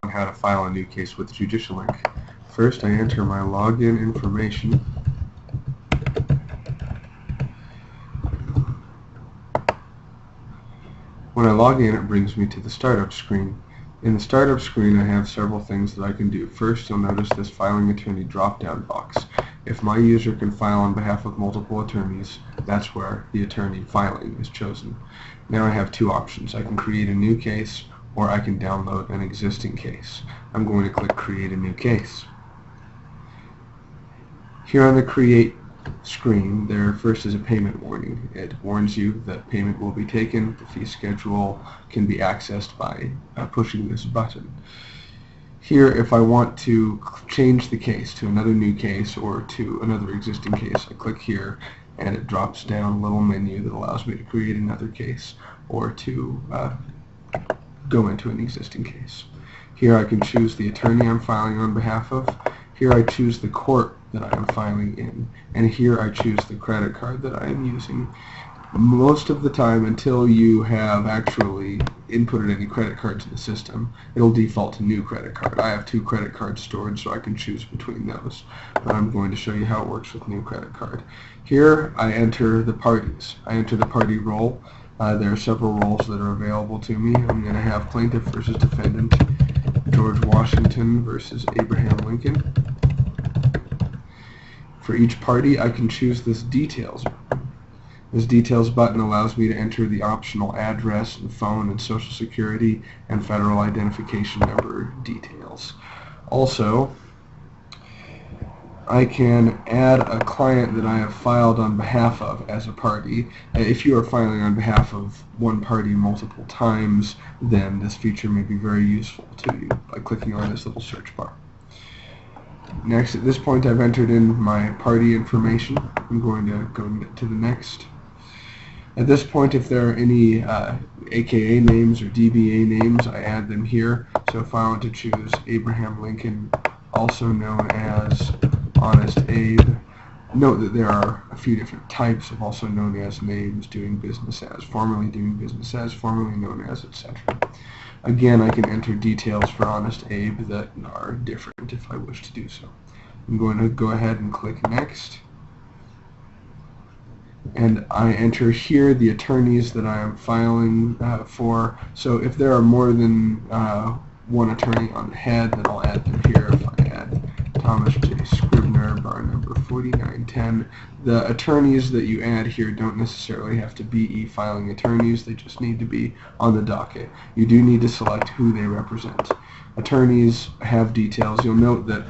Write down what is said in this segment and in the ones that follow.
on how to file a new case with Judicialink. First, I enter my login information. When I log in, it brings me to the startup screen. In the startup screen, I have several things that I can do. First, you'll notice this filing attorney drop-down box. If my user can file on behalf of multiple attorneys, that's where the attorney filing is chosen. Now I have two options. I can create a new case, or I can download an existing case. I'm going to click Create a New Case. Here on the Create screen, there first is a payment warning. It warns you that payment will be taken. The fee schedule can be accessed by pushing this button. Here, if I want to change the case to another new case or to another existing case, I click here and it drops down a little menu that allows me to create another case or to go into an existing case. Here I can choose the attorney I'm filing on behalf of. Here I choose the court that I am filing in, and here I choose the credit card that I am using. Most of the time, until you have actually inputted any credit cards in the system, it'll default to new credit card. I have two credit cards stored, so I can choose between those. But I'm going to show you how it works with new credit card. Here I enter the parties. I enter the party role. There are several roles that are available to me. I'm going to have plaintiff versus defendant, George Washington versus Abraham Lincoln. For each party, I can choose this details button. This details button allows me to enter the optional address and phone and social security and federal identification number details. Also, I can add a client that I have filed on behalf of as a party. If you are filing on behalf of one party multiple times, then this feature may be very useful to you by clicking on this little search bar. Next, at this point, I've entered in my party information. I'm going to go to the next. At this point, if there are any AKA names or DBA names, I add them here. So if I want to choose Abraham Lincoln, also known as Honest Abe, note that there are a few different types of also known as names, doing business as, formerly doing business as, formerly known as, etc. Again, I can enter details for Honest Abe that are different if I wish to do so. I'm going to go ahead and click Next. And I enter here the attorneys that I am filing for. So if there are more than one attorney on the head, then I'll add them here. If I add Thomas J. Scribner, bar number 4910. The attorneys that you add here don't necessarily have to be e-filing attorneys. They just need to be on the docket. You do need to select who they represent. Attorneys have details. You'll note that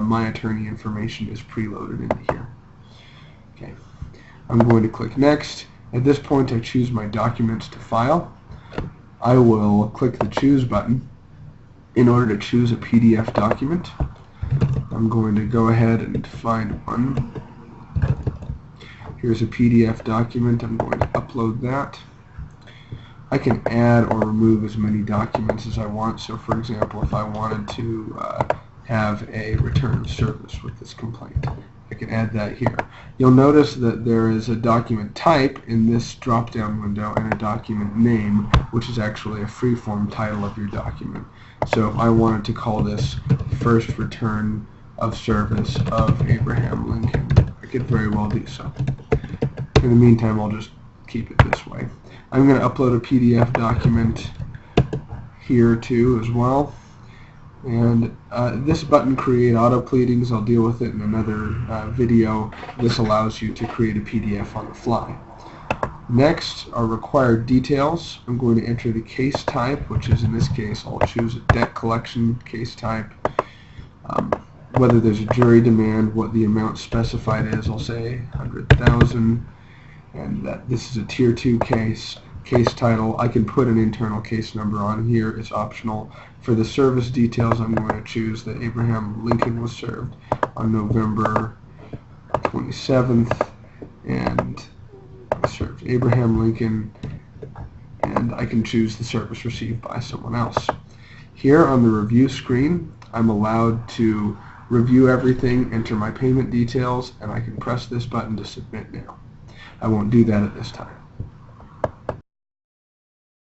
my attorney information is preloaded into here. Okay. I'm going to click Next. At this point, I choose my documents to file. I will click the Choose button in order to choose a PDF document. I'm going to go ahead and find one. Here's a PDF document. I'm going to upload that. I can add or remove as many documents as I want. So, for example, if I wanted to have a return of service with this complaint, I can add that here. You'll notice that there is a document type in this drop-down window and a document name, which is actually a free-form title of your document. So if I wanted to call this First Return of Service of Abraham Lincoln, I could very well do so. In the meantime, I'll just keep it this way. I'm going to upload a PDF document here too as well. And this button, Create Auto Pleadings, I'll deal with it in another video. This allows you to create a PDF on the fly. Next are required details. I'm going to enter the case type, which is in this case, I'll choose a debt collection case type. Whether there's a jury demand, what the amount specified is, I'll say 100,000, and that this is a Tier 2 case. Case title, I can put an internal case number on here. It's optional. For the service details, I'm going to choose that Abraham Lincoln was served on November 27th, and I served Abraham Lincoln, and I can choose the service received by someone else. Here on the review screen, I'm allowed to review everything, enter my payment details, and I can press this button to submit now. I won't do that at this time.